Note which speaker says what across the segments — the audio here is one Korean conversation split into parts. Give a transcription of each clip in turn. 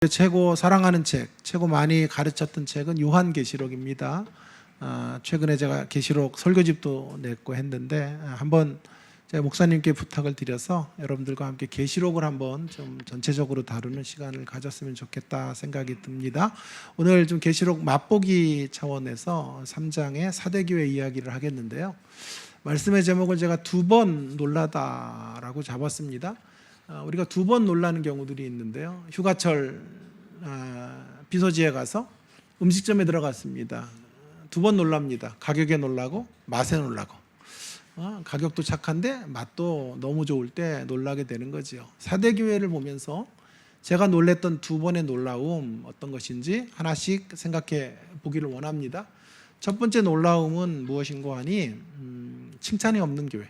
Speaker 1: 최고 사랑하는 책, 최고 많이 가르쳤던 책은 요한계시록입니다. 최근에 제가 계시록 설교집도 냈고 했는데 한번 제가 목사님께 부탁을 드려서 여러분들과 함께 계시록을 한번 좀 전체적으로 다루는 시간을 가졌으면 좋겠다 생각이 듭니다. 오늘 좀 계시록 맛보기 차원에서 3장의 사대교회 이야기를 하겠는데요. 말씀의 제목을 제가 2번 놀라다라고 잡았습니다. 우리가 2번 놀라는 경우들이 있는데요. 휴가철 비서지에 가서 음식점에 들어갔습니다. 2번 놀랍니다. 가격에 놀라고 맛에 놀라고. 가격도 착한데 맛도 너무 좋을 때 놀라게 되는 거죠. 사대교회를 보면서 제가 놀랬던 2번의 놀라움 어떤 것인지 하나씩 생각해 보기를 원합니다. 첫 번째 놀라움은 무엇인고 하니 칭찬이 없는 교회.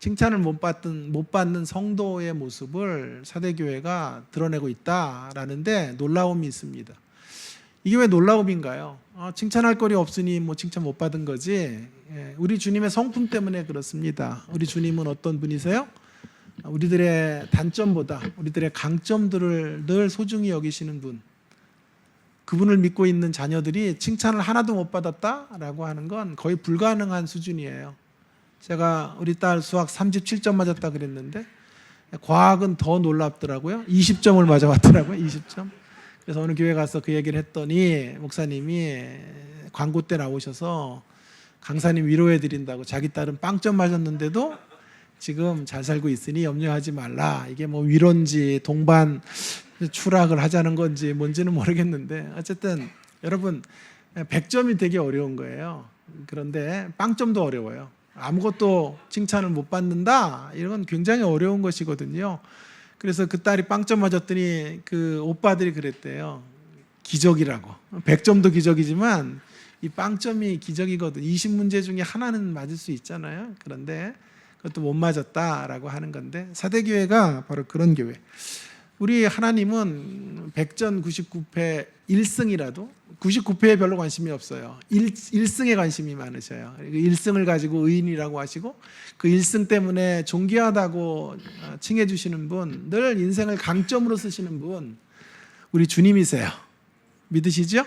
Speaker 1: 칭찬을 못 받는 성도의 모습을 사대교회가 드러내고 있다라는데 놀라움이 있습니다. 이게 왜 놀라움인가요? 칭찬할 거리 없으니 뭐 칭찬 못 받은 거지. 우리 주님의 성품 때문에 그렇습니다. 우리 주님은 어떤 분이세요? 우리들의 단점보다 우리들의 강점들을 늘 소중히 여기시는 분. 그분을 믿고 있는 자녀들이 칭찬을 하나도 못 받았다라고 하는 건 거의 불가능한 수준이에요. 제가 우리 딸 수학 37점 맞았다 그랬는데 과학은 더 놀랍더라고요. 20점을 맞아왔더라고요. 20점. 그래서 어느 교회 가서 그 얘기를 했더니 목사님이 광고 때 나오셔서 강사님 위로해 드린다고 자기 딸은 빵점 맞았는데도 지금 잘 살고 있으니 염려하지 말라. 이게 뭐 위로인지 동반 추락을 하자는 건지 뭔지는 모르겠는데 어쨌든 여러분 100점이 되게 어려운 거예요. 그런데 빵점도 어려워요. 아무것도 칭찬을 못 받는다? 이건 굉장히 어려운 것이거든요. 그래서 그 딸이 빵점 맞았더니 그 오빠들이 그랬대요. 기적이라고. 100점도 기적이지만 이 빵점이 기적이거든. 20문제 중에 하나는 맞을 수 있잖아요. 그런데 그것도 못 맞았다라고 하는 건데 사대교회가 바로 그런 교회. 우리 하나님은 100전 99패 1승이라도 99패에 별로 관심이 없어요. 1승에 관심이 많으셔요. 1승을 가지고 의인이라고 하시고 그 1승 때문에 존귀하다고 칭해 주시는 분, 늘 인생을 강점으로 쓰시는 분, 우리 주님이세요. 믿으시죠?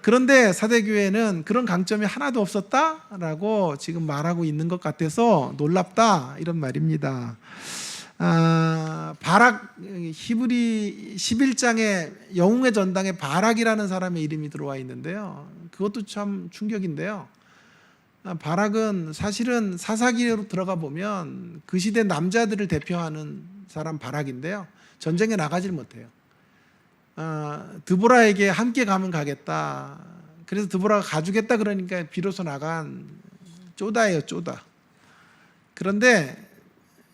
Speaker 1: 그런데 사대교회는 그런 강점이 하나도 없었다라고 지금 말하고 있는 것 같아서 놀랍다 이런 말입니다. 바락, 히브리 11장에 영웅의 전당에 바락이라는 사람의 이름이 들어와 있는데요. 그것도 참 충격인데요. 바락은 사실은 사사기로 들어가 보면 그 시대 남자들을 대표하는 사람 바락인데요. 전쟁에 나가질 못해요. 드보라에게 함께 가면 가겠다. 그래서 드보라가 가주겠다 그러니까 비로소 나간 쪼다예요, 쪼다. 그런데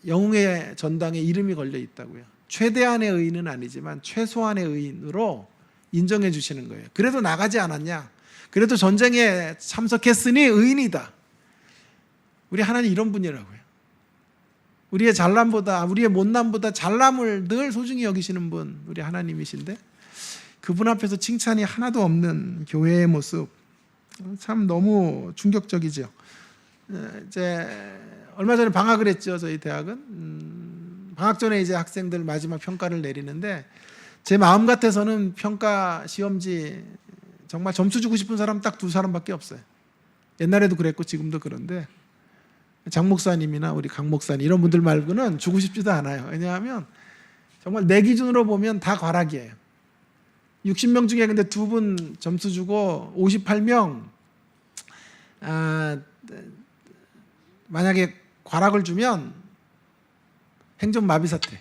Speaker 1: 영웅의 전당에 이름이 걸려 있다고요. 최대한의 의인은 아니지만 최소한의 의인으로 인정해 주시는 거예요. 그래도 나가지 않았냐? 그래도 전쟁에 참석했으니 의인이다. 우리 하나님 이런 분이라고요. 우리의 잘남보다 우리의 못남보다 잘남을 늘 소중히 여기시는 분 우리 하나님이신데 그분 앞에서 칭찬이 하나도 없는 교회의 모습 참 너무 충격적이죠. 이제 얼마 전에 방학을 했죠. 저희 대학은 방학 전에 이제 학생들 마지막 평가를 내리는데 제 마음 같아서는 평가 시험지 정말 점수 주고 싶은 사람 딱 2사람밖에 없어요. 옛날에도 그랬고 지금도 그런데 장 목사님이나 우리 강 목사님 이런 분들 말고는 주고 싶지도 않아요. 왜냐하면 정말 내 기준으로 보면 다 과락이에요. 60명 중에 근데 2분 점수 주고 58명 만약에 과락을 주면 행정마비 사태.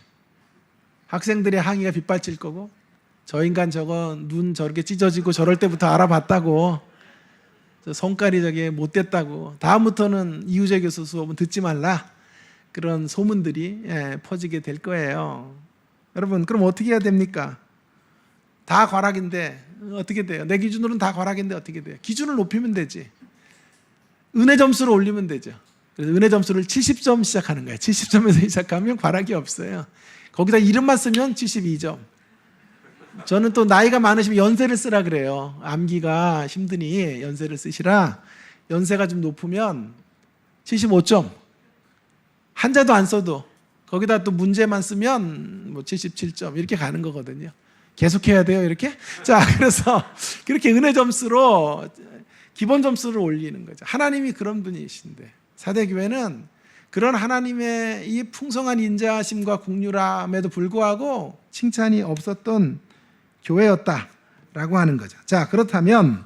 Speaker 1: 학생들의 항의가 빗발칠 거고 저 인간 저거 눈 저렇게 찢어지고 저럴 때부터 알아봤다고 저 성깔이 저게 못됐다고 다음부터는 이우재 교수 수업은 듣지 말라 그런 소문들이 퍼지게 될 거예요. 여러분 그럼 어떻게 해야 됩니까? 다 과락인데 어떻게 돼요? 내 기준으로는 다 과락인데 어떻게 돼요? 기준을 높이면 되지. 은혜 점수를 올리면 되죠. 그래서 은혜 점수를 70점 시작하는 거예요. 70점에서 시작하면 과락이 없어요. 거기다 이름만 쓰면 72점. 저는 또 나이가 많으시면 연세를 쓰라 그래요. 암기가 힘드니 연세를 쓰시라. 연세가 좀 높으면 75점. 한자도 안 써도 거기다 또 문제만 쓰면 뭐 77점 이렇게 가는 거거든요. 계속해야 돼요, 이렇게? 자, 그래서 그렇게 은혜 점수로 기본 점수를 올리는 거죠. 하나님이 그런 분이신데 사대교회는 그런 하나님의 이 풍성한 인자하심과 긍휼함에도 불구하고 칭찬이 없었던 교회였다라고 하는 거죠. 자, 그렇다면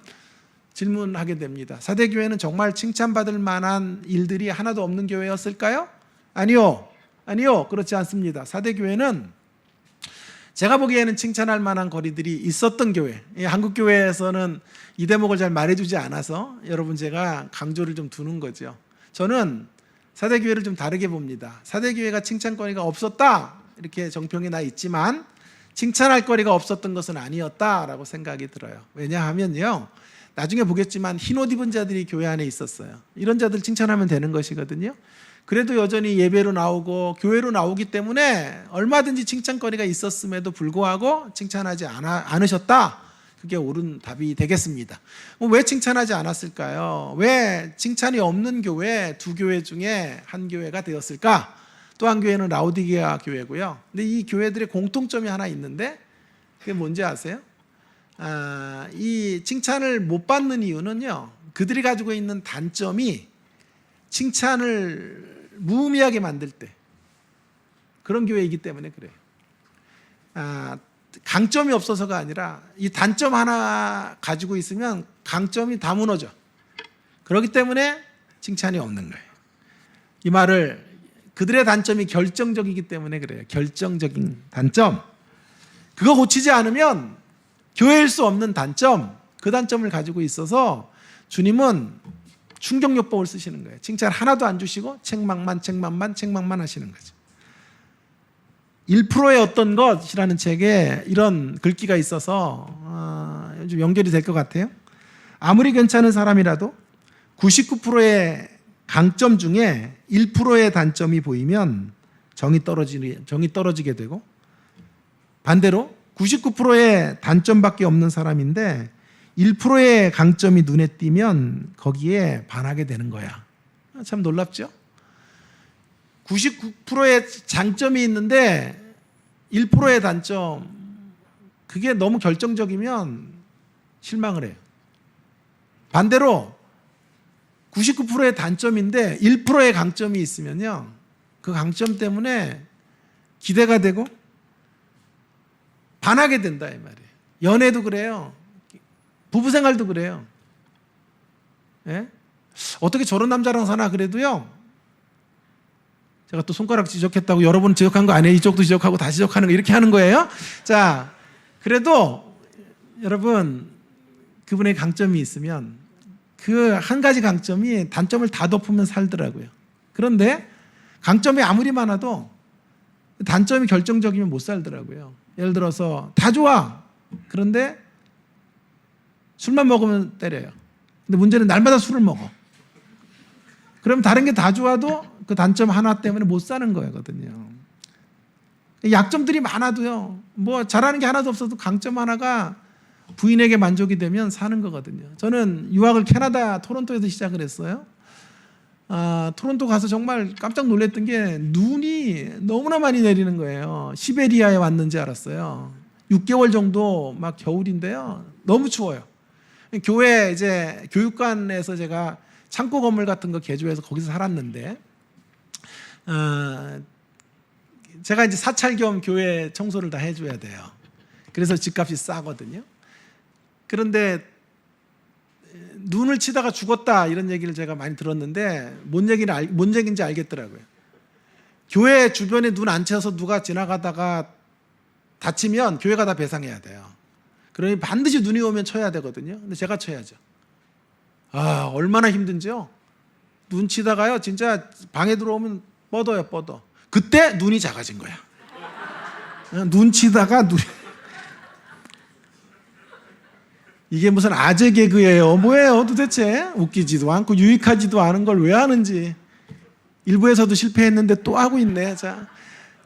Speaker 1: 질문하게 됩니다. 사대교회는 정말 칭찬받을 만한 일들이 하나도 없는 교회였을까요? 아니요. 그렇지 않습니다. 사대교회는 제가 보기에는 칭찬할 만한 거리들이 있었던 교회. 한국교회에서는 이 대목을 잘 말해주지 않아서 여러분 제가 강조를 좀 두는 거죠. 저는 사대교회를 좀 다르게 봅니다. 사대교회가 칭찬거리가 없었다 이렇게 정평이 나 있지만 칭찬할 거리가 없었던 것은 아니었다라고 생각이 들어요. 왜냐하면요, 나중에 보겠지만 흰옷 입은 자들이 교회 안에 있었어요. 이런 자들 칭찬하면 되는 것이거든요. 그래도 여전히 예배로 나오고 교회로 나오기 때문에 얼마든지 칭찬거리가 있었음에도 불구하고 칭찬하지 않으셨다. 그게 옳은 답이 되겠습니다. 왜 칭찬하지 않았을까요? 왜 칭찬이 없는 교회 두 교회 중에 한 교회가 되었을까? 또 한 교회는 라오디게아 교회고요. 근데 이 교회들의 공통점이 하나 있는데 그게 뭔지 아세요? 이 칭찬을 못 받는 이유는요, 그들이 가지고 있는 단점이 칭찬을 무의미하게 만들 때 그런 교회이기 때문에 그래요. 강점이 없어서가 아니라 이 단점 하나 가지고 있으면 강점이 다 무너져. 그렇기 때문에 칭찬이 없는 거예요. 이 말을 그들의 단점이 결정적이기 때문에 그래요. 결정적인 단점. 그거 고치지 않으면 교회일 수 없는 단점, 그 단점을 가지고 있어서 주님은 충격요법을 쓰시는 거예요. 칭찬 하나도 안 주시고 책망만 하시는 거죠. 1%의 어떤 것이라는 책에 이런 글귀가 있어서 좀 연결이 될 것 같아요. 아무리 괜찮은 사람이라도 99%의 강점 중에 1%의 단점이 보이면 정이 떨어지게 되고, 반대로 99%의 단점밖에 없는 사람인데 1%의 강점이 눈에 띄면 거기에 반하게 되는 거야. 참 놀랍죠? 99%의 장점이 있는데 1%의 단점, 그게 너무 결정적이면 실망을 해요. 반대로 99%의 단점인데 1%의 강점이 있으면요, 그 강점 때문에 기대가 되고 반하게 된다 이 말이에요. 연애도 그래요. 부부 생활도 그래요. 예? 어떻게 저런 남자랑 사나 그래도요, 제가 또 손가락 지적했다고 여러분 지적한 거 아니에요? 이쪽도 지적하고 다 지적하는 거 이렇게 하는 거예요? 자, 그래도 여러분 그분의 강점이 있으면 그 한 가지 강점이 단점을 다 덮으면 살더라고요. 그런데 강점이 아무리 많아도 단점이 결정적이면 못 살더라고요. 예를 들어서 다 좋아. 그런데 술만 먹으면 때려요. 근데 문제는 날마다 술을 먹어. 그럼 다른 게 다 좋아도 그 단점 하나 때문에 못 사는 거거든요. 약점들이 많아도요, 뭐 잘하는 게 하나도 없어도 강점 하나가 부인에게 만족이 되면 사는 거거든요. 저는 유학을 캐나다 토론토에서 시작을 했어요. 토론토 가서 정말 깜짝 놀랐던 게 눈이 너무나 많이 내리는 거예요. 시베리아에 왔는지 알았어요. 6개월 정도 막 겨울인데요, 너무 추워요. 교회 이제 교육관에서 제가 창고 건물 같은 거 개조해서 거기서 살았는데, 제가 이제 사찰 겸 교회 청소를 다 해줘야 돼요. 그래서 집값이 싸거든요. 그런데 눈을 치다가 죽었다 이런 얘기를 제가 많이 들었는데 뭔 얘기인지 알겠더라고요. 교회 주변에 눈 안 쳐서 누가 지나가다가 다치면 교회가 다 배상해야 돼요. 그러니 반드시 눈이 오면 쳐야 되거든요. 근데 제가 쳐야죠. 얼마나 힘든지요. 눈 치다가요, 진짜 방에 들어오면 뻗어요. 그때 눈이 작아진 거야. 눈 치다가 눈이 이게 무슨 아재 개그예요? 뭐예요 도대체? 웃기지도 않고 유익하지도 않은 걸 왜 하는지. 일부에서도 실패했는데 또 하고 있네. 자,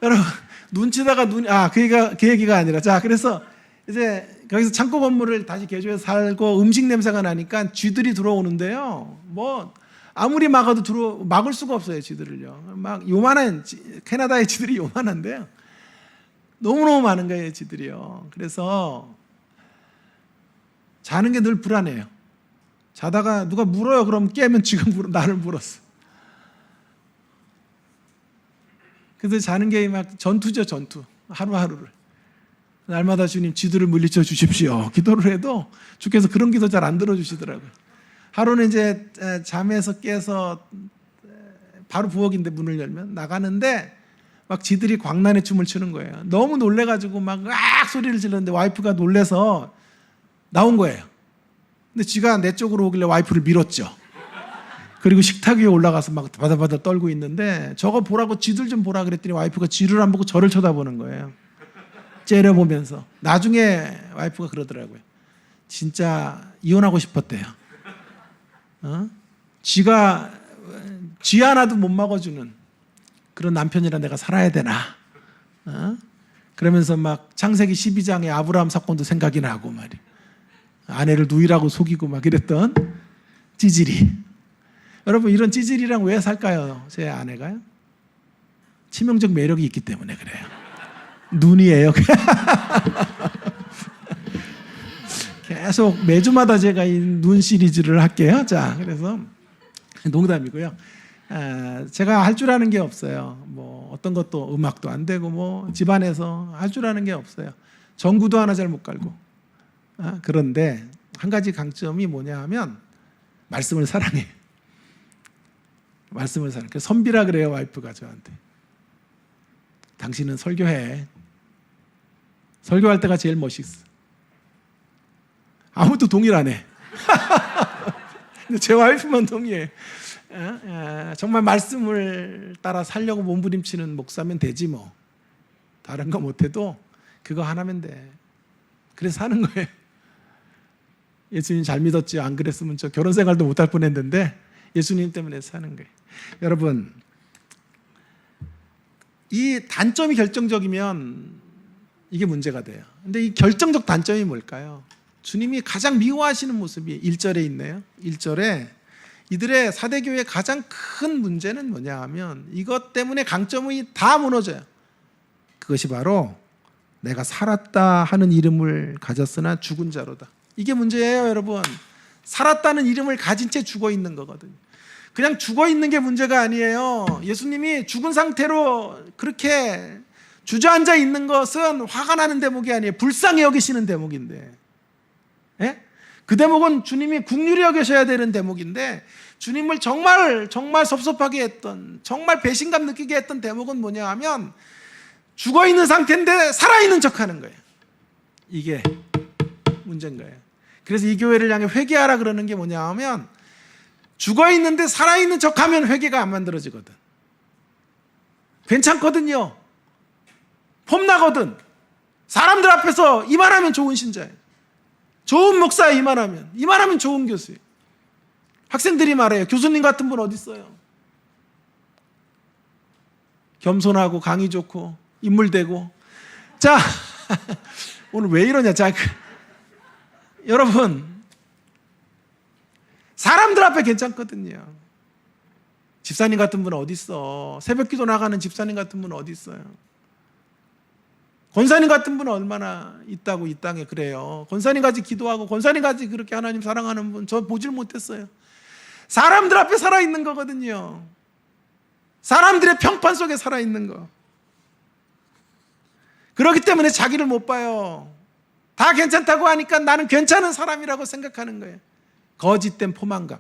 Speaker 1: 여러분, 눈치다가 그 얘기가 아니라, 자, 그래서 이제 거기서 창고 건물을 다시 개조해서 살고 음식 냄새가 나니까 쥐들이 들어오는데요, 뭐 아무리 막아도 막을 수가 없어요. 쥐들을요. 막 요만한 캐나다의 쥐들이 요만한데요, 너무너무 많은 거예요, 지들이요. 그래서 자는 게 늘 불안해요. 자다가 누가 물어요. 그럼 깨면 지금 나를 물었어. 그래서 자는 게 막 전투죠, 전투. 하루하루를. 날마다 주님 지들을 물리쳐 주십시오. 기도를 해도 주께서 그런 기도 잘 안 들어주시더라고요. 하루는 이제 잠에서 깨서 바로 부엌인데 문을 열면 나가는데 막 지들이 광란의 춤을 추는 거예요. 너무 놀래가지고 막 으악 소리를 지르는데 와이프가 놀래서 나온 거예요. 근데 지가 내 쪽으로 오길래 와이프를 밀었죠. 그리고 식탁 위에 올라가서 막 바다바다 떨고 있는데 저거 보라고 지들 좀 보라 그랬더니 와이프가 지를 안 보고 저를 쳐다보는 거예요. 째려보면서. 나중에 와이프가 그러더라고요. 진짜 이혼하고 싶었대요. 지가 쥐 하나도 못 먹어주는 그런 남편이라 내가 살아야 되나? 그러면서 막 창세기 12장의 아브라함 사건도 생각이 나고 말이야. 아내를 누이라고 속이고 막 이랬던 찌질이. 여러분 이런 찌질이랑 왜 살까요? 제 아내가요? 치명적 매력이 있기 때문에 그래요. 눈이에요. 계속 매주마다 제가 이 눈 시리즈를 할게요. 자, 그래서 농담이고요. 제가 할 줄 아는 게 없어요. 뭐 어떤 것도 음악도 안 되고 뭐 집안에서 할 줄 아는 게 없어요. 전구도 하나 잘 못 갈고. 그런데 한 가지 강점이 뭐냐 하면 말씀을 사랑해. 말씀을 사랑해. 선비라 그래요, 와이프가 저한테. 당신은 설교해. 설교할 때가 제일 멋있어. 아무도 동의를 안 해. 근데 제 와이프만 동의해. 정말 말씀을 따라 살려고 몸부림치는 목사면 되지 뭐. 다른 거 못해도 그거 하나면 돼. 그래서 사는 거예요. 예수님 잘 믿었지. 안 그랬으면 저 결혼 생활도 못할 뻔했는데 예수님 때문에 사는 거예요. 여러분, 이 단점이 결정적이면 이게 문제가 돼요. 근데 이 결정적 단점이 뭘까요? 주님이 가장 미워하시는 모습이 1절에 있네요. 1절에 이들의 사대교회의 가장 큰 문제는 뭐냐 하면 이것 때문에 강점이 다 무너져요. 그것이 바로 내가 살았다 하는 이름을 가졌으나 죽은 자로다. 이게 문제예요, 여러분. 살았다는 이름을 가진 채 죽어 있는 거거든요. 그냥 죽어 있는 게 문제가 아니에요. 예수님이 죽은 상태로 그렇게 주저앉아 있는 것은 화가 나는 대목이 아니에요. 불쌍히 여기시는 대목인데. 예? 그 대목은 주님이 긍휼히 여기셔야 되는 대목인데 주님을 정말 섭섭하게 했던, 정말 배신감 느끼게 했던 대목은 뭐냐 하면 죽어 있는 상태인데 살아있는 척하는 거예요. 이게 문제인 거예요. 그래서 이 교회를 향해 회개하라 그러는 게 뭐냐 하면 죽어 있는데 살아있는 척하면 회개가 안 만들어지거든. 괜찮거든요. 폼나거든. 사람들 앞에서 이만하면 좋은 신자예요. 좋은 목사에 이만하면 좋은 교수예요. 학생들이 말해요. 교수님 같은 분 어디 있어요? 겸손하고 강의 좋고 인물 되고. 자, 오늘 왜 이러냐? 자, 여러분, 사람들 앞에 괜찮거든요. 집사님 같은 분 어디 있어? 새벽기도 나가는 집사님 같은 분 어디 있어요? 권사님 같은 분은 얼마나 있다고 이 땅에 그래요. 권사님같이 기도하고 권사님같이 그렇게 하나님 사랑하는 분 저 보질 못했어요. 사람들 앞에 살아있는 거거든요. 사람들의 평판 속에 살아있는 거. 그렇기 때문에 자기를 못 봐요. 다 괜찮다고 하니까 나는 괜찮은 사람이라고 생각하는 거예요. 거짓된 포만감.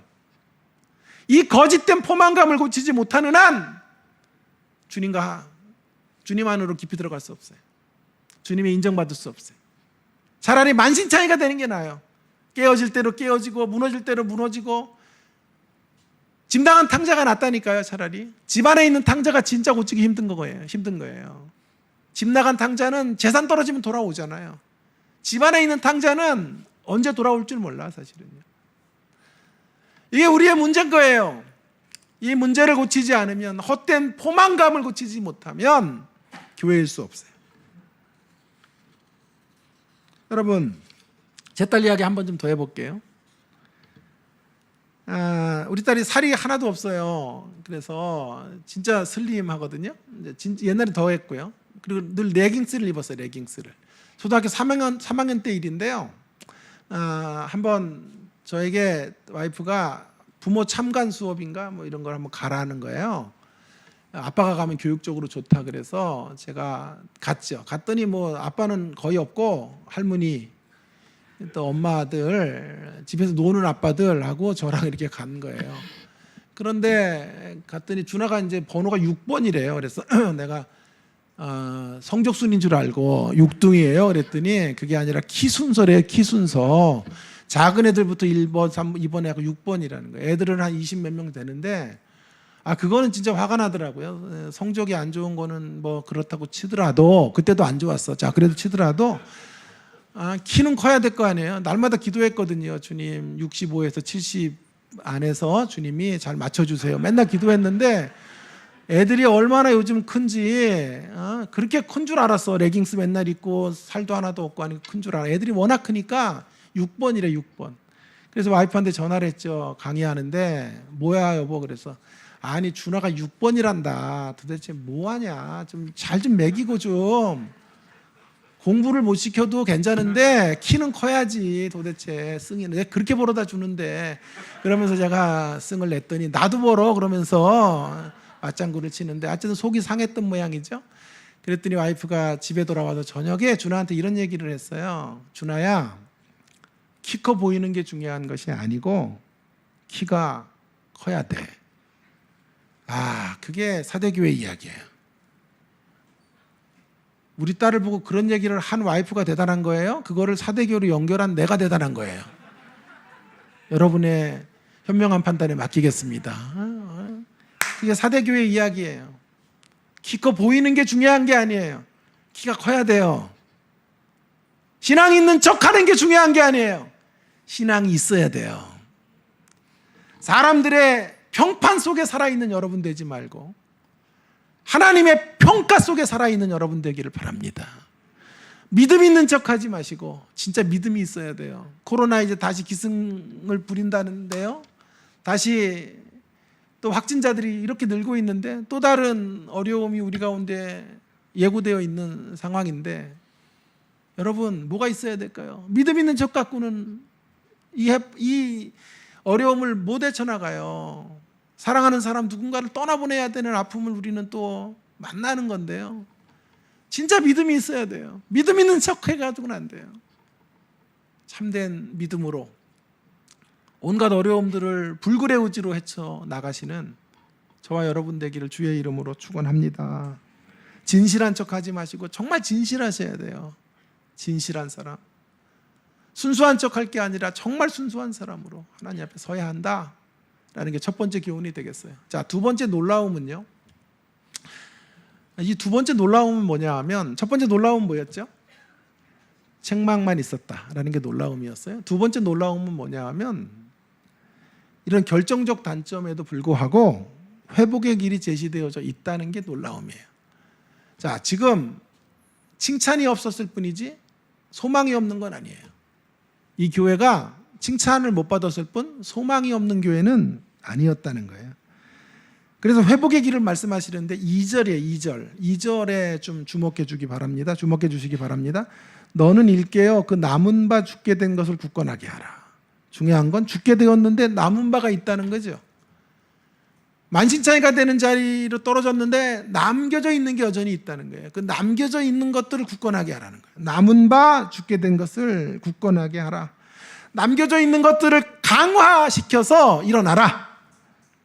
Speaker 1: 이 거짓된 포만감을 고치지 못하는 한 주님 안으로 깊이 들어갈 수 없어요. 주님의 인정받을 수 없어요. 차라리 만신창이가 되는 게 나아요. 깨어질 대로 깨어지고 무너질 대로 무너지고. 짐 당한 탕자가 낫다니까요. 차라리 집안에 있는 탕자가 진짜 고치기 힘든 거예요. 집 나간 탕자는 재산 떨어지면 돌아오잖아요. 집안에 있는 탕자는 언제 돌아올 줄 몰라 사실은요. 이게 우리의 문제인 거예요. 이 문제를 고치지 않으면, 헛된 포만감을 고치지 못하면 교회일 수 없어요. 여러분, 제 딸 이야기 한 번 좀 더 해볼게요. 우리 딸이 살이 하나도 없어요. 그래서 진짜 슬림하거든요. 옛날에 더 했고요. 그리고 늘 레깅스를 입었어요. 레깅스를. 초등학교 3학년 때 일인데요. 한번 저에게 와이프가 부모 참관 수업인가 뭐 이런 걸 한번 가라는 거예요. 아빠가 가면 교육적으로 좋다 그래서 제가 갔죠. 갔더니 뭐 아빠는 거의 없고 할머니 또 엄마들 집에서 노는 아빠들하고 저랑 이렇게 간 거예요. 그런데 갔더니 준하가 이제 번호가 6번이래요. 그래서 내가 성적순인 줄 알고 6등이에요. 그랬더니 그게 아니라 키 순서래요. 키 순서. 작은 애들부터 1번, 3번, 2번 해갖고 6번이라는 거예요. 애들은 한 20 몇 명 되는데 그거는 진짜 화가 나더라고요. 성적이 안 좋은 거는 뭐 그렇다고 치더라도 그때도 안 좋았어. 자, 그래도 치더라도 키는 커야 될 거 아니에요. 날마다 기도했거든요. 주님 65에서 70 안에서 주님이 잘 맞춰주세요. 맨날 기도했는데 애들이 얼마나 요즘 큰지 그렇게 큰 줄 알았어. 레깅스 맨날 입고 살도 하나도 없고 하니까 큰 줄 알아. 애들이 워낙 크니까 6번이래 6번. 그래서 와이프한테 전화를 했죠. 강의하는데 뭐야 여보 그래서 아니 준하가 6번이란다. 도대체 뭐하냐. 좀 잘 좀 먹이고 좀 공부를 못 시켜도 괜찮은데 키는 커야지. 도대체 승이는 내가 그렇게 벌어다 주는데 그러면서 제가 승을 냈더니 나도 벌어 그러면서 맞장구를 치는데 어쨌든 속이 상했던 모양이죠. 그랬더니 와이프가 집에 돌아와서 저녁에 준하한테 이런 얘기를 했어요. 준하야 키 커 보이는 게 중요한 것이 아니고 키가 커야 돼. 그게 사대교회 이야기예요. 우리 딸을 보고 그런 얘기를 한 와이프가 대단한 거예요. 그거를 사대교회로 연결한 내가 대단한 거예요. 여러분의 현명한 판단에 맡기겠습니다. 그게 사대교회 이야기예요. 키 커 보이는 게 중요한 게 아니에요. 키가 커야 돼요. 신앙 있는 척하는 게 중요한 게 아니에요. 신앙이 있어야 돼요. 사람들의 평판 속에 살아있는 여러분 되지 말고 하나님의 평가 속에 살아있는 여러분 되기를 바랍니다. 믿음 있는 척하지 마시고 진짜 믿음이 있어야 돼요. 코로나 이제 다시 기승을 부린다는데요. 다시 또 확진자들이 이렇게 늘고 있는데 또 다른 어려움이 우리 가운데 예고되어 있는 상황인데 여러분 뭐가 있어야 될까요? 믿음 있는 척 갖고는 이 어려움을 못 헤쳐나가요. 사랑하는 사람 누군가를 떠나보내야 되는 아픔을 우리는 또 만나는 건데요. 진짜 믿음이 있어야 돼요. 믿음 있는 척 해가지고는 안 돼요. 참된 믿음으로 온갖 어려움들을 불굴의 의지로 헤쳐나가시는 저와 여러분 되기를 주의 이름으로 축원합니다. 진실한 척하지 마시고 정말 진실하셔야 돼요. 진실한 사람. 순수한 척할 게 아니라 정말 순수한 사람으로 하나님 앞에 서야 한다라는 게 첫 번째 교훈이 되겠어요. 자, 두 번째 놀라움은요. 이 두 번째 놀라움은 뭐냐 하면 첫 번째 놀라움은 뭐였죠? 책망만 있었다라는 게 놀라움이었어요. 두 번째 놀라움은 뭐냐 하면 이런 결정적 단점에도 불구하고 회복의 길이 제시되어져 있다는 게 놀라움이에요. 자, 지금 칭찬이 없었을 뿐이지 소망이 없는 건 아니에요. 이 교회가 칭찬을 못 받았을 뿐 소망이 없는 교회는 아니었다는 거예요. 그래서 회복의 길을 말씀하시는데 2절이에요. 2절에 좀 주목해 주기 바랍니다. 주목해 주시기 바랍니다. 너는 일깨어 그 남은 바 죽게 된 것을 굳건하게 하라. 중요한 건 죽게 되었는데 남은 바가 있다는 거죠. 만신창이가 되는 자리로 떨어졌는데 남겨져 있는 게 여전히 있다는 거예요. 그 남겨져 있는 것들을 굳건하게 하라는 거예요. 남은 바 죽게 된 것을 굳건하게 하라. 남겨져 있는 것들을 강화시켜서 일어나라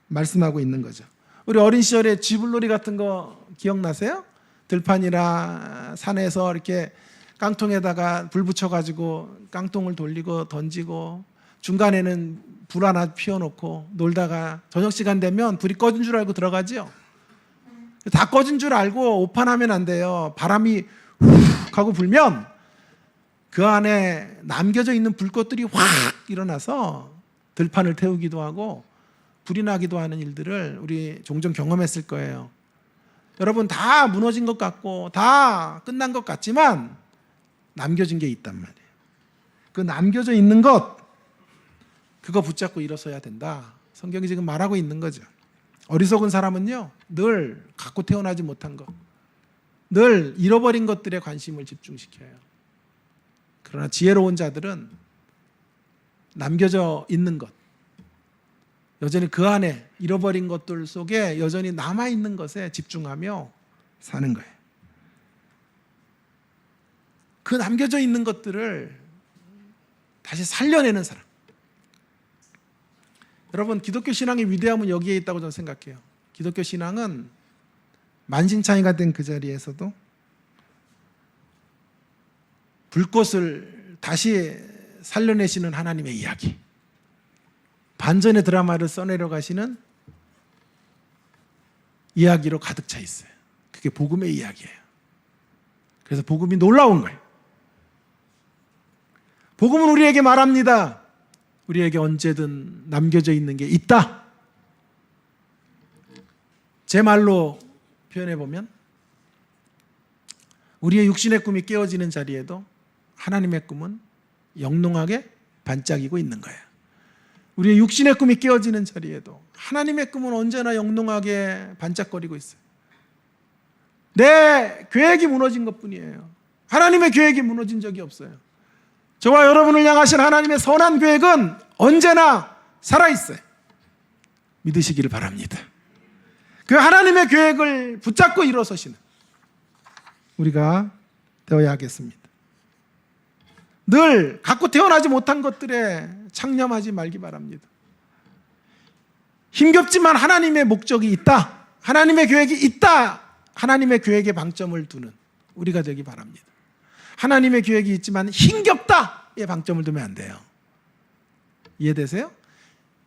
Speaker 1: 말씀하고 있는 거죠. 우리 어린 시절에 쥐불놀이 같은 거 기억나세요? 들판이나 산에서 이렇게 깡통에다가 불 붙여가지고 깡통을 돌리고 던지고 중간에는 불 하나 피워놓고 놀다가 저녁 시간 되면 불이 꺼진 줄 알고 들어가죠. 다 꺼진 줄 알고 오판하면 안 돼요. 바람이 훅 하고 불면 그 안에 남겨져 있는 불꽃들이 확 일어나서 들판을 태우기도 하고 불이 나기도 하는 일들을 우리 종종 경험했을 거예요. 여러분 다 무너진 것 같고 다 끝난 것 같지만 남겨진 게 있단 말이에요. 그 남겨져 있는 것 그거 붙잡고 일어서야 된다. 성경이 지금 말하고 있는 거죠. 어리석은 사람은요 늘 갖고 태어나지 못한 것 늘 잃어버린 것들에 관심을 집중시켜요. 그러나 지혜로운 자들은 남겨져 있는 것, 여전히 그 안에 잃어버린 것들 속에 여전히 남아있는 것에 집중하며 사는 거예요. 그 남겨져 있는 것들을 다시 살려내는 사람. 여러분, 기독교 신앙의 위대함은 여기에 있다고 저는 생각해요. 기독교 신앙은 만신창이가 된 그 자리에서도 불꽃을 다시 살려내시는 하나님의 이야기, 반전의 드라마를 써내려 가시는 이야기로 가득 차 있어요. 그게 복음의 이야기예요. 그래서 복음이 놀라운 거예요. 복음은 우리에게 말합니다. 우리에게 언제든 남겨져 있는 게 있다. 제 말로 표현해 보면 우리의 육신의 꿈이 깨어지는 자리에도 하나님의 꿈은 영롱하게 반짝이고 있는 거예요. 우리의 육신의 꿈이 깨어지는 자리에도 하나님의 꿈은 언제나 영롱하게 반짝거리고 있어요. 내 계획이 무너진 것뿐이에요. 하나님의 계획이 무너진 적이 없어요. 저와 여러분을 향하신 하나님의 선한 계획은 언제나 살아있어요. 믿으시기를 바랍니다. 그 하나님의 계획을 붙잡고 일어서시는 우리가 되어야 하겠습니다. 늘 갖고 태어나지 못한 것들에 창념하지 말기 바랍니다. 힘겹지만 하나님의 목적이 있다, 하나님의 계획이 있다, 하나님의 계획에 방점을 두는 우리가 되기 바랍니다. 하나님의 계획이 있지만 힘겹다에 방점을 두면 안 돼요. 이해되세요?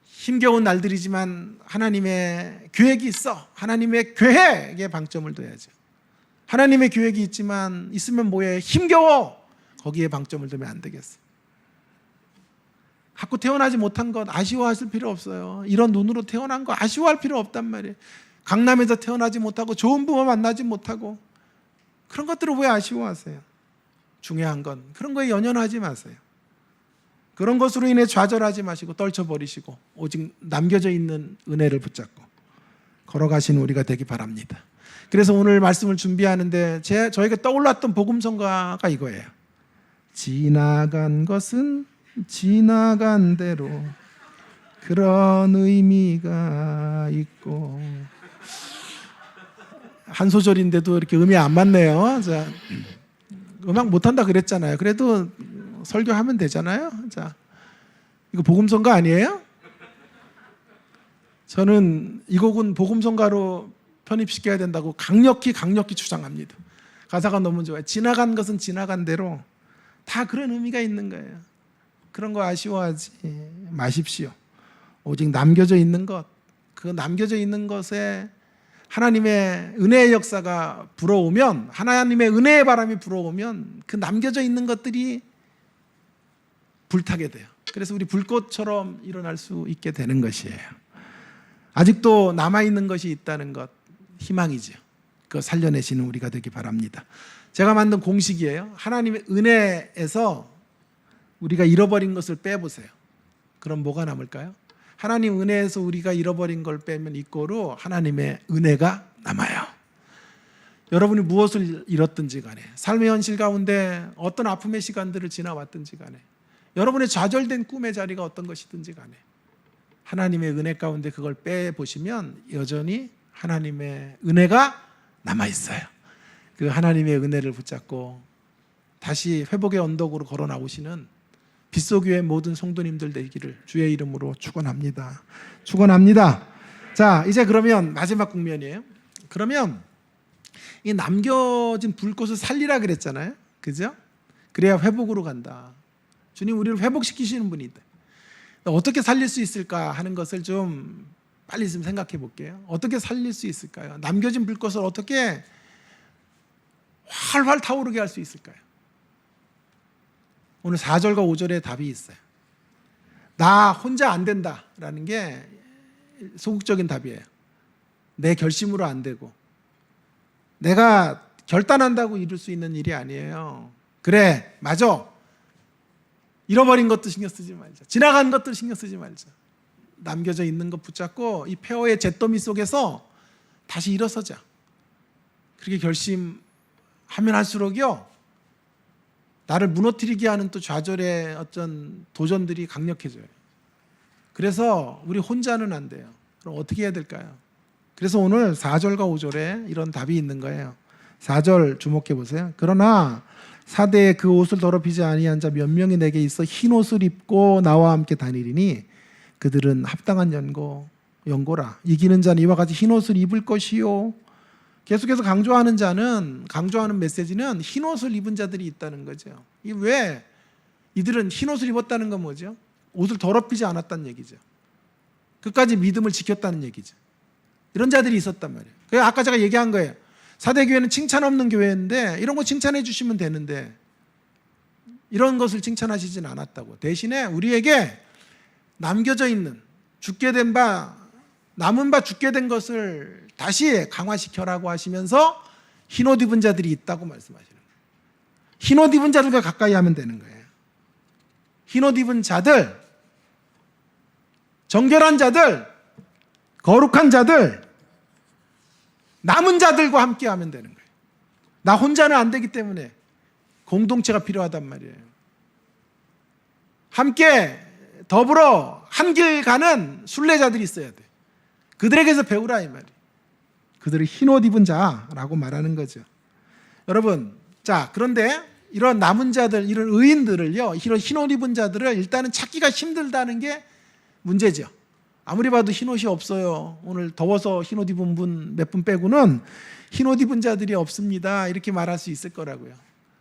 Speaker 1: 힘겨운 날들이지만 하나님의 계획이 있어, 하나님의 계획에 방점을 둬야죠. 하나님의 계획이 있으면 뭐해? 힘겨워. 거기에 방점을 두면 안 되겠어요. 갖고 태어나지 못한 것 아쉬워하실 필요 없어요. 이런 눈으로 태어난 거 아쉬워할 필요 없단 말이에요. 강남에서 태어나지 못하고 좋은 부모 만나지 못하고 그런 것들을 왜 아쉬워하세요? 중요한 건 그런 거에 연연하지 마세요. 그런 것으로 인해 좌절하지 마시고 떨쳐버리시고 오직 남겨져 있는 은혜를 붙잡고 걸어가시는 우리가 되기 바랍니다. 그래서 오늘 말씀을 준비하는데 저에게 떠올랐던 복음성가가 이거예요. 지나간 것은 지나간 대로 그런 의미가 있고, 한 소절인데도 이렇게 음이 안 맞네요. 자, 음악 못한다 그랬잖아요. 그래도 설교하면 되잖아요. 자, 이거 복음성가 아니에요? 저는 이 곡은 복음성가로 편입시켜야 된다고 강력히 주장합니다. 가사가 너무 좋아요. 지나간 것은 지나간 대로 다 그런 의미가 있는 거예요. 그런 거 아쉬워하지 마십시오. 오직 남겨져 있는 것, 그 남겨져 있는 것에 하나님의 은혜의 역사가 불어오면, 하나님의 은혜의 바람이 불어오면 그 남겨져 있는 것들이 불타게 돼요. 그래서 우리 불꽃처럼 일어날 수 있게 되는 것이에요. 아직도 남아있는 것이 있다는 것, 희망이죠. 그거 살려내시는 우리가 되기 바랍니다. 제가 만든 공식이에요. 하나님의 은혜에서 우리가 잃어버린 것을 빼보세요. 그럼 뭐가 남을까요? 하나님 은혜에서 우리가 잃어버린 걸 빼면 이꼬로 하나님의 은혜가 남아요. 여러분이 무엇을 잃었든지 간에, 삶의 현실 가운데 어떤 아픔의 시간들을 지나왔든지 간에, 여러분의 좌절된 꿈의 자리가 어떤 것이든지 간에 하나님의 은혜 가운데 그걸 빼보시면 여전히 하나님의 은혜가 남아있어요. 그 하나님의 은혜를 붙잡고 다시 회복의 언덕으로 걸어 나오시는 빗소교의 모든 성도님들 되기를 주의 이름으로 축원합니다. 축원합니다. 자, 이제 그러면 마지막 국면이에요. 그러면 이 남겨진 불꽃을 살리라 그랬잖아요. 그죠? 그래야 회복으로 간다. 주님 우리를 회복시키시는 분이다. 어떻게 살릴 수 있을까 하는 것을 좀 빨리 좀 생각해 볼게요. 어떻게 살릴 수 있을까요? 남겨진 불꽃을 어떻게 활활 타오르게 할 수 있을까요? 오늘 4절과 5절에 답이 있어요. 나 혼자 안 된다라는 게 소극적인 답이에요. 내 결심으로 안 되고 내가 결단한다고 이룰 수 있는 일이 아니에요. 그래, 맞아. 잃어버린 것도 신경 쓰지 말자. 지나간 것도 신경 쓰지 말자. 남겨져 있는 것 붙잡고 이 폐허의 잿더미 속에서 다시 일어서자. 그렇게 결심하고 하면 할수록요 나를 무너뜨리게 하는 또 좌절의 어떤 도전들이 강력해져요. 그래서 우리 혼자는 안 돼요. 그럼 어떻게 해야 될까요? 그래서 오늘 4절과 5절에 이런 답이 있는 거예요. 4절 주목해 보세요. 그러나 사대에 그 옷을 더럽히지 아니한 자 몇 명이 내게 있어 흰 옷을 입고 나와 함께 다니리니 그들은 합당한 연고라. 이기는 자는 이와 같이 흰 옷을 입을 것이요. 계속해서 강조하는 메시지는 흰 옷을 입은 자들이 있다는 거죠. 이 왜 이들은 흰 옷을 입었다는 건 뭐죠? 옷을 더럽히지 않았다는 얘기죠. 끝까지 믿음을 지켰다는 얘기죠. 이런 자들이 있었단 말이에요. 그래서 아까 제가 얘기한 거예요. 사대교회는 칭찬 없는 교회인데 이런 거 칭찬해 주시면 되는데 이런 것을 칭찬하시진 않았다고. 대신에 우리에게 남겨져 있는 남은 바 죽게 된 것을 다시 강화시켜라고 하시면서 흰옷 입은 자들이 있다고 말씀하시는 거예요. 흰옷 입은 자들과 가까이 하면 되는 거예요. 흰옷 입은 자들, 정결한 자들, 거룩한 자들, 남은 자들과 함께 하면 되는 거예요. 나 혼자는 안 되기 때문에 공동체가 필요하단 말이에요. 함께 더불어 한 길 가는 순례자들이 있어야 돼. 그들에게서 배우라 이 말이에요. 그들을 흰옷 입은 자라고 말하는 거죠. 여러분, 자 그런데 이런 남은 자들, 이런 의인들을요, 이런 흰옷 입은 자들을 일단은 찾기가 힘들다는 게 문제죠. 아무리 봐도 흰옷이 없어요. 오늘 더워서 흰옷 입은 분 몇 분 빼고는 흰옷 입은 자들이 없습니다. 이렇게 말할 수 있을 거라고요.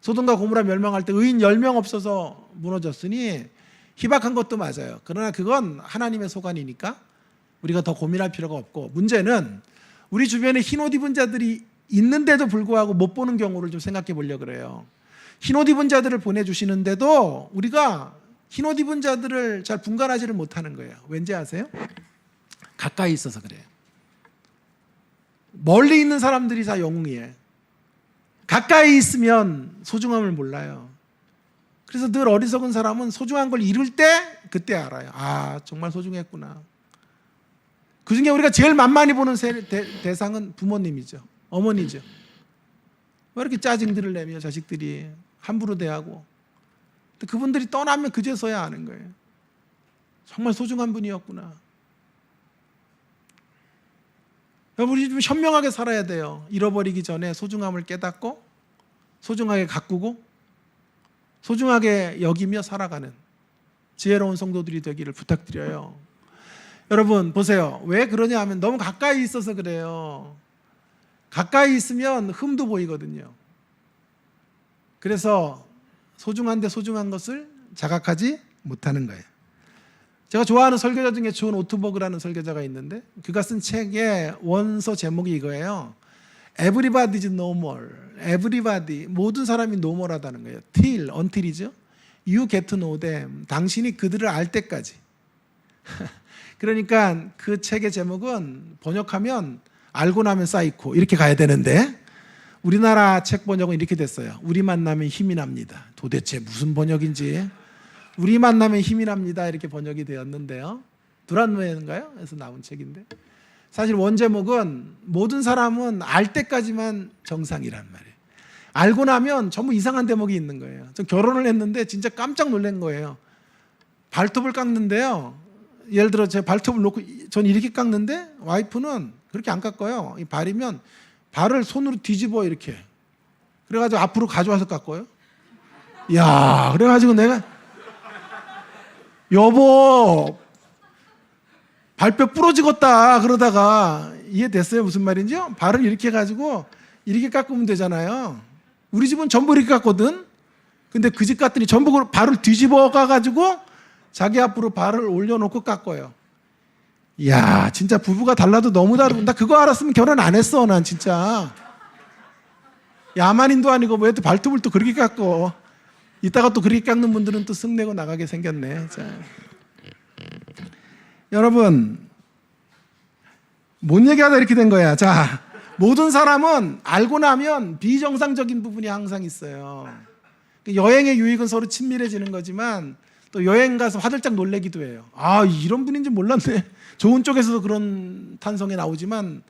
Speaker 1: 소돔과 고모라 멸망할 때 의인 10명 없어서 무너졌으니 희박한 것도 맞아요. 그러나 그건 하나님의 소관이니까 우리가 더 고민할 필요가 없고, 문제는 우리 주변에 흰옷 입은 자들이 있는데도 불구하고 못 보는 경우를 좀 생각해 보려고 그래요. 흰옷 입은 자들을 보내주시는데도 우리가 흰옷 입은 자들을 잘 분간하지를 못하는 거예요. 왠지 아세요? 가까이 있어서 그래요. 멀리 있는 사람들이 다 영웅이에요. 가까이 있으면 소중함을 몰라요. 그래서 늘 어리석은 사람은 소중한 걸 잃을 때 그때 알아요. 아, 정말 소중했구나. 그중에 우리가 제일 만만히 보는 대상은 부모님이죠. 어머니죠. 왜 이렇게 짜증들을 내며 자식들이 함부로 대하고, 그분들이 떠나면 그제서야 아는 거예요. 정말 소중한 분이었구나. 우리 좀 현명하게 살아야 돼요. 잃어버리기 전에 소중함을 깨닫고 소중하게 가꾸고 소중하게 여기며 살아가는 지혜로운 성도들이 되기를 부탁드려요. 여러분 보세요. 왜 그러냐 하면 너무 가까이 있어서 그래요. 가까이 있으면 흠도 보이거든요. 그래서 소중한데 소중한 것을 자각하지 못하는 거예요. 제가 좋아하는 설교자 중에 존 오트버그라는 설교자가 있는데 그가 쓴 책의 원서 제목이 이거예요. Everybody's normal. Everybody, 모든 사람이 노멀하다는 거예요. until이죠. You get to know them. 당신이 그들을 알 때까지. 그러니까 그 책의 제목은 번역하면 알고 나면 사이코 이렇게 가야 되는데 우리나라 책 번역은 이렇게 됐어요. 우리 만나면 힘이 납니다. 도대체 무슨 번역인지. 우리 만나면 힘이 납니다 이렇게 번역이 되었는데요. 두란노에인가요? 에서 나온 책인데 사실 원제목은 모든 사람은 알 때까지만 정상이란 말이에요. 알고 나면 전부 이상한 대목이 있는 거예요. 전 결혼을 했는데 진짜 깜짝 놀란 거예요. 발톱을 깎는데요. 예를 들어 제가 발톱을 놓고 전 이렇게 깎는데 와이프는 그렇게 안 깎아요. 이 발이면 발을 손으로 뒤집어 이렇게. 그래가지고 앞으로 가져와서 깎아요. 야, 그래가지고 내가 여보 발뼈 부러지겠다 그러다가 이해됐어요 무슨 말인지요? 발을 이렇게 해가지고 이렇게 깎으면 되잖아요. 우리 집은 전부 이렇게 깎거든. 근데 그 집 갔더니 전부 발을 뒤집어 가가지고 자기 앞으로 발을 올려놓고 깎아요. 이야 진짜 부부가 달라도 너무 다르고 나 그거 알았으면 결혼 안 했어. 난 진짜 야만인도 아니고 왜 또 발톱을 또 그렇게 깎어. 이따가 또 그렇게 깎는 분들은 또 승내고 나가게 생겼네. 자. 여러분 뭔 얘기하다 이렇게 된 거야. 자, 모든 사람은 알고 나면 비정상적인 부분이 항상 있어요. 여행의 유익은 서로 친밀해지는 거지만 또 여행 가서 화들짝 놀래기도 해요. 아 이런 분인지 몰랐네. 좋은 쪽에서도 그런 탄성이 나오지만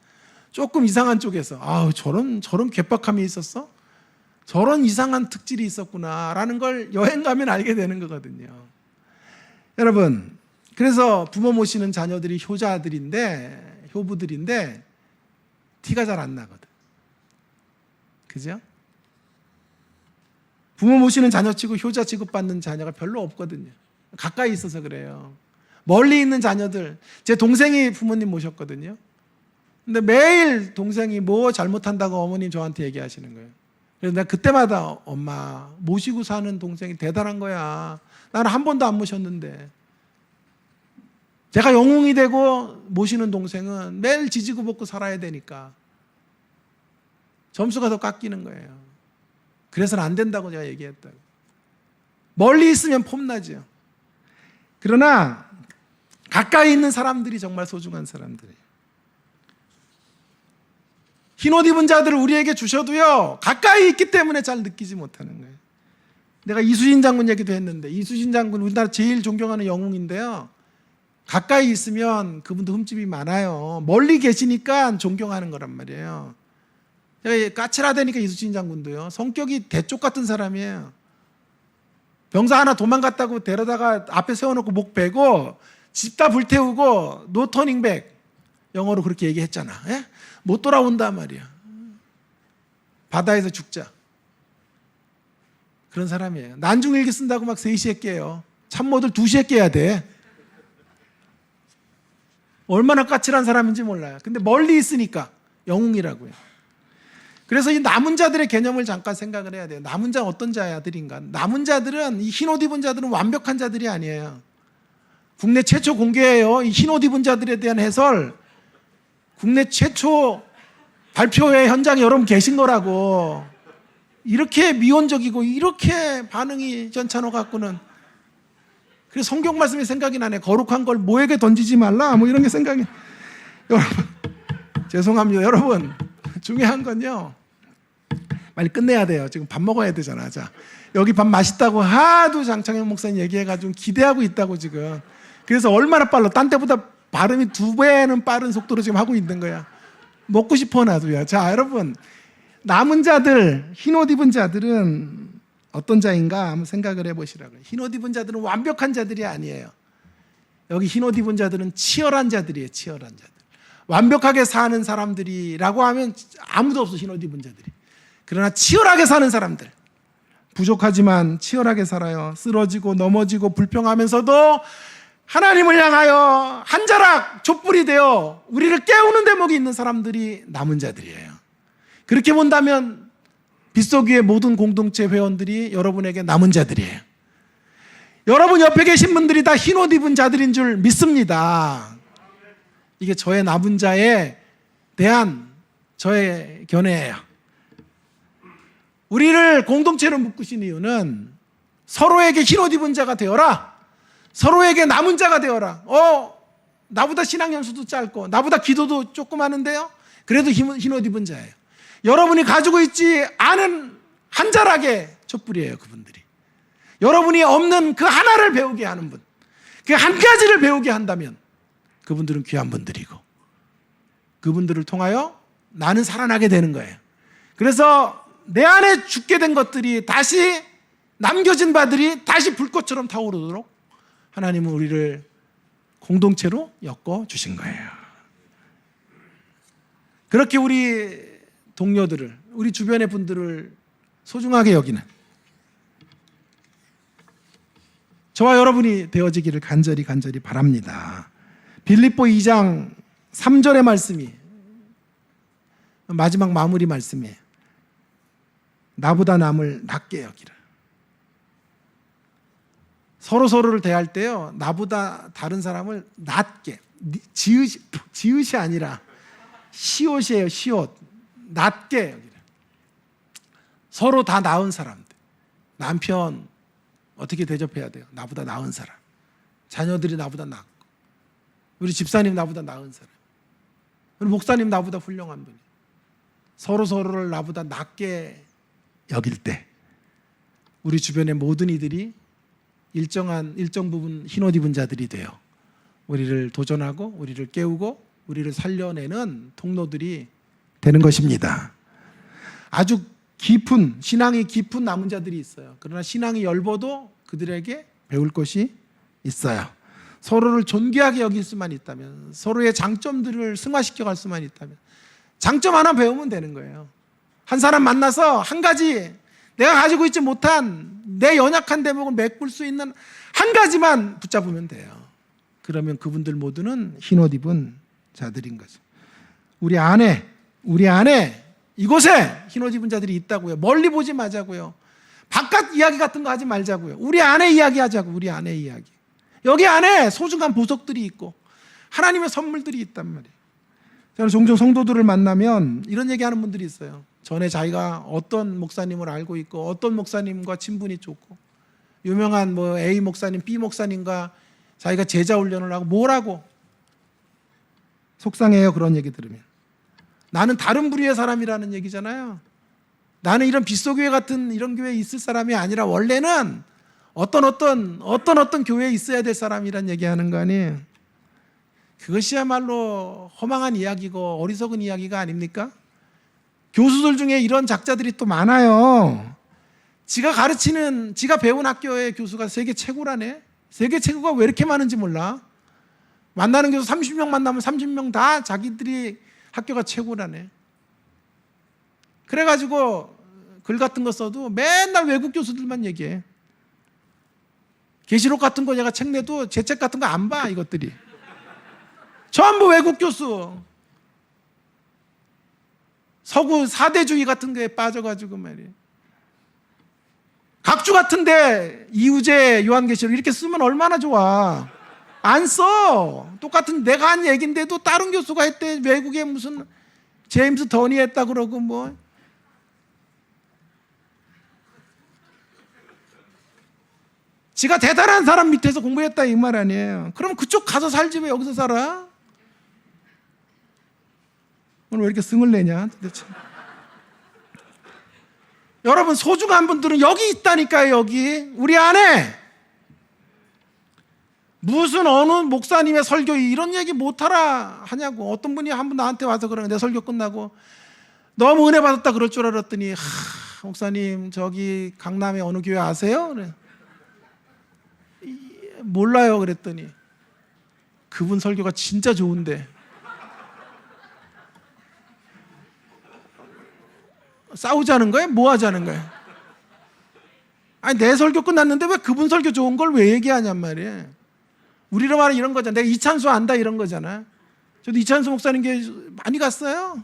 Speaker 1: 조금 이상한 쪽에서 아 저런 괴팍함이 있었어? 저런 이상한 특질이 있었구나라는 걸 여행 가면 알게 되는 거거든요. 여러분, 그래서 부모 모시는 자녀들이 효부들인데 티가 잘 안 나거든. 그죠? 부모 모시는 자녀치고 효자 취급받는 자녀가 별로 없거든요. 가까이 있어서 그래요. 멀리 있는 자녀들, 제 동생이 부모님 모셨거든요. 근데 매일 동생이 뭐 잘못한다고 어머님 저한테 얘기하시는 거예요. 그래서 내가 그때마다 엄마 모시고 사는 동생이 대단한 거야. 나는 한 번도 안 모셨는데. 제가 영웅이 되고 모시는 동생은 매일 지지고 볶고 살아야 되니까 점수가 더 깎이는 거예요. 그래서는 안 된다고 제가 얘기했다고. 멀리 있으면 폼나죠. 그러나 가까이 있는 사람들이 정말 소중한 사람들이에요. 흰옷 입은 자들을 우리에게 주셔도요, 가까이 있기 때문에 잘 느끼지 못하는 거예요. 내가 이수진 장군 얘기도 했는데, 이수진 장군 우리나라 제일 존경하는 영웅인데요, 가까이 있으면 그분도 흠집이 많아요. 멀리 계시니까 존경하는 거란 말이에요. 제가 까칠하다니까 이수진 장군도요, 성격이 대쪽 같은 사람이에요. 병사 하나 도망갔다고 데려다가 앞에 세워놓고 목 베고 집 다 불태우고 노 터닝백, 영어로 그렇게 얘기했잖아. 예? 못 돌아온단 말이야. 바다에서 죽자. 그런 사람이에요. 난중일기 쓴다고 막 3시에 깨요. 참모들 2시에 깨야 돼. 얼마나 까칠한 사람인지 몰라요. 근데 멀리 있으니까 영웅이라고요. 그래서 이 남은 자들의 개념을 잠깐 생각을 해야 돼요. 남은 자는 어떤 자들인가? 남은 자들은, 이 흰옷 입은 자들은 완벽한 자들이 아니에요. 국내 최초 공개예요. 이 흰옷 입은 자들에 대한 해설. 국내 최초 발표회 현장에 여러분 계신 거라고. 이렇게 미온적이고 이렇게 반응이 전찬호 갖고는. 그래서 성경 말씀이 생각이 나네. 거룩한 걸 모에게 던지지 말라, 뭐 이런 게 생각이. 여러분, 죄송합니다. 여러분, 중요한 건요, 빨리 끝내야 돼요. 지금 밥 먹어야 되잖아. 자, 여기 밥 맛있다고 하도 장창현 목사님 얘기해가지고 기대하고 있다고 지금. 그래서 얼마나 빨라. 딴 때보다 발음이 2배는 빠른 속도로 지금 하고 있는 거야. 먹고 싶어 나도야. 자, 여러분, 남은 자들, 흰옷 입은 자들은 어떤 자인가 한번 생각을 해보시라고요. 흰옷 입은 자들은 완벽한 자들이 아니에요. 여기 흰옷 입은 자들은 치열한 자들이에요. 치열한 자들. 완벽하게 사는 사람들이라고 하면 아무도 없어. 흰옷 입은 자들이. 그러나 치열하게 사는 사람들, 부족하지만 치열하게 살아요. 쓰러지고 넘어지고 불평하면서도 하나님을 향하여 한 자락 촛불이 되어 우리를 깨우는 대목이 있는 사람들이 남은 자들이에요. 그렇게 본다면 빗속위의 모든 공동체 회원들이 여러분에게 남은 자들이에요. 여러분 옆에 계신 분들이 다 흰옷 입은 자들인 줄 믿습니다. 이게 저의 남은 자에 대한 저의 견해예요. 우리를 공동체로 묶으신 이유는 서로에게 흰옷 입은 자가 되어라. 서로에게 남은 자가 되어라. 나보다 신앙 연수도 짧고 나보다 기도도 조금 하는데요, 그래도 흰옷 입은 자예요. 여러분이 가지고 있지 않은 한 자락의 촛불이에요. 그분들이 여러분이 없는 그 하나를 배우게 하는 분, 그 한 가지를 배우게 한다면 그분들은 귀한 분들이고 그분들을 통하여 나는 살아나게 되는 거예요. 그래서 내 안에 죽게 된 것들이 다시, 남겨진 바들이 다시 불꽃처럼 타오르도록 하나님은 우리를 공동체로 엮어 주신 거예요. 그렇게 우리 동료들을, 우리 주변의 분들을 소중하게 여기는 저와 여러분이 되어지기를 간절히 바랍니다. 빌립보 2장 3절의 말씀이 마지막 마무리 말씀이에요. 나보다 남을 낮게 여기라. 서로를 대할 때요, 나보다 다른 사람을 낮게, 지읒이 아니라 시옷이에요. 시옷. 낮게 여기라. 서로 다 나은 사람들. 남편 어떻게 대접해야 돼요? 나보다 나은 사람. 자녀들이 나보다 낫고, 우리 집사님 나보다 나은 사람, 우리 목사님 나보다 훌륭한 분이. 서로를 나보다 낮게 여길 때 우리 주변의 모든 이들이 일정 부분 흰옷 입은 자들이 되어 우리를 도전하고 우리를 깨우고 우리를 살려내는 통로들이 되는 것입니다. 아주 깊은 신앙이 깊은 남은 자들이 있어요. 그러나 신앙이 엷어도 그들에게 배울 것이 있어요. 서로를 존귀하게 여길 수만 있다면, 서로의 장점들을 승화시켜 갈 수만 있다면, 장점 하나 배우면 되는 거예요. 한 사람 만나서 한 가지 내가 가지고 있지 못한 내 연약한 대목을 메꿀 수 있는 한 가지만 붙잡으면 돼요. 그러면 그분들 모두는 흰옷 입은 자들인 거죠. 우리 안에 이곳에 흰옷 입은 자들이 있다고요. 멀리 보지 마자고요. 바깥 이야기 같은 거 하지 말자고요. 우리 안에 이야기하자고. 우리 안에 이야기. 여기 안에 소중한 보석들이 있고 하나님의 선물들이 있단 말이에요. 저는 종종 성도들을 만나면 이런 얘기하는 분들이 있어요. 전에 자기가 어떤 목사님을 알고 있고 어떤 목사님과 친분이 좋고 유명한 뭐 A 목사님, B 목사님과 자기가 제자 훈련을 하고 뭐라고 속상해요. 그런 얘기 들으면. 나는 다른 부류의 사람이라는 얘기잖아요. 나는 이런 빗소교회 같은 이런 교회에 있을 사람이 아니라 원래는 어떤 교회에 있어야 될 사람이란 얘기하는 거 아니에요. 그것이야말로 허망한 이야기고 어리석은 이야기가 아닙니까? 교수들 중에 이런 작자들이 또 많아요. 지가 배운 학교의 교수가 세계 최고라네. 세계 최고가 왜 이렇게 많은지 몰라. 만나는 교수 30명 만나면 30명 다 자기들이 학교가 최고라네. 그래가지고 글 같은 거 써도 맨날 외국 교수들만 얘기해. 계시록 같은 거 제가 책 내도 제 책 같은 거 안 봐. 이것들이 전부 외국 교수. 서구 사대주의 같은 거에 빠져가지고 말이에요. 각주 같은데 이우재 요한계시록 이렇게 쓰면 얼마나 좋아. 안 써. 똑같은 내가 한 얘기인데도 다른 교수가 했대. 외국에 무슨 제임스 더니 했다 그러고 뭐. 지가 대단한 사람 밑에서 공부했다 이 말 아니에요. 그럼 그쪽 가서 살지 왜 여기서 살아? 오늘 왜 이렇게 승을 내냐 도대체. 여러분 소중한 분들은 여기 있다니까요. 여기 우리 안에. 무슨 어느 목사님의 설교 이런 얘기 못하라 하냐고. 어떤 분이 한 분 나한테 와서 그러는 내 설교 끝나고 너무 은혜 받았다 그럴 줄 알았더니 목사님 저기 강남에 어느 교회 아세요? 그래. 몰라요 그랬더니 그분 설교가 진짜 좋은데 싸우자는 거예요? 뭐 하자는 거예요? 아니 내 설교 끝났는데 왜 그분 설교 좋은 걸 왜 얘기하냔 말이에요. 우리로 말하면 이런 거잖아. 내가 이찬수 안다 이런 거잖아. 저도 이찬수 목사님 교회 많이 갔어요.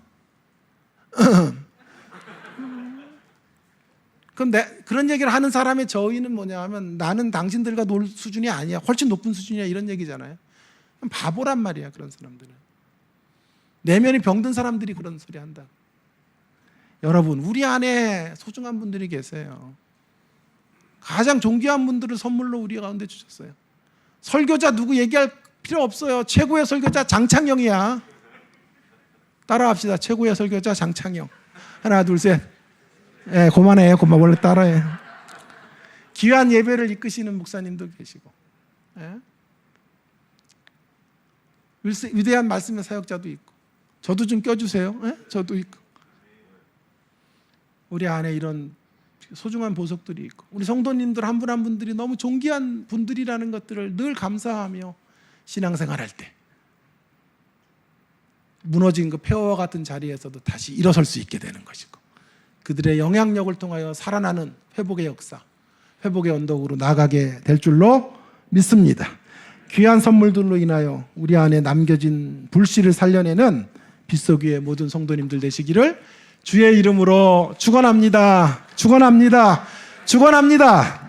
Speaker 1: 그럼 그런 얘기를 하는 사람의 저의는 뭐냐 하면 나는 당신들과 놀 수준이 아니야. 훨씬 높은 수준이야. 이런 얘기잖아요. 바보란 말이야. 그런 사람들은. 내면이 병든 사람들이 그런 소리 한다. 여러분 우리 안에 소중한 분들이 계세요. 가장 존귀한 분들을 선물로 우리 가운데 주셨어요. 설교자 누구 얘기할 필요 없어요. 최고의 설교자 장창영이야. 따라합시다. 최고의 설교자 장창영. 하나 둘 셋. 예, 그만해. 원래 따라해. 귀한 예배를 이끄시는 목사님도 계시고, 예? 위대한 말씀의 사역자도 있고, 저도 좀 껴주세요. 예? 저도 있고, 우리 안에 이런 소중한 보석들이 있고, 우리 성도님들 한 분 한 분들이 너무 존귀한 분들이라는 것들을 늘 감사하며 신앙생활할 때 무너진 그 폐허와 같은 자리에서도 다시 일어설 수 있게 되는 것이고, 그들의 영향력을 통하여 살아나는 회복의 역사, 회복의 언덕으로 나가게 될 줄로 믿습니다. 귀한 선물들로 인하여 우리 안에 남겨진 불씨를 살려내는 빗소귀의 모든 성도님들 되시기를 주의 이름으로 축원합니다. 축원합니다. 축원합니다.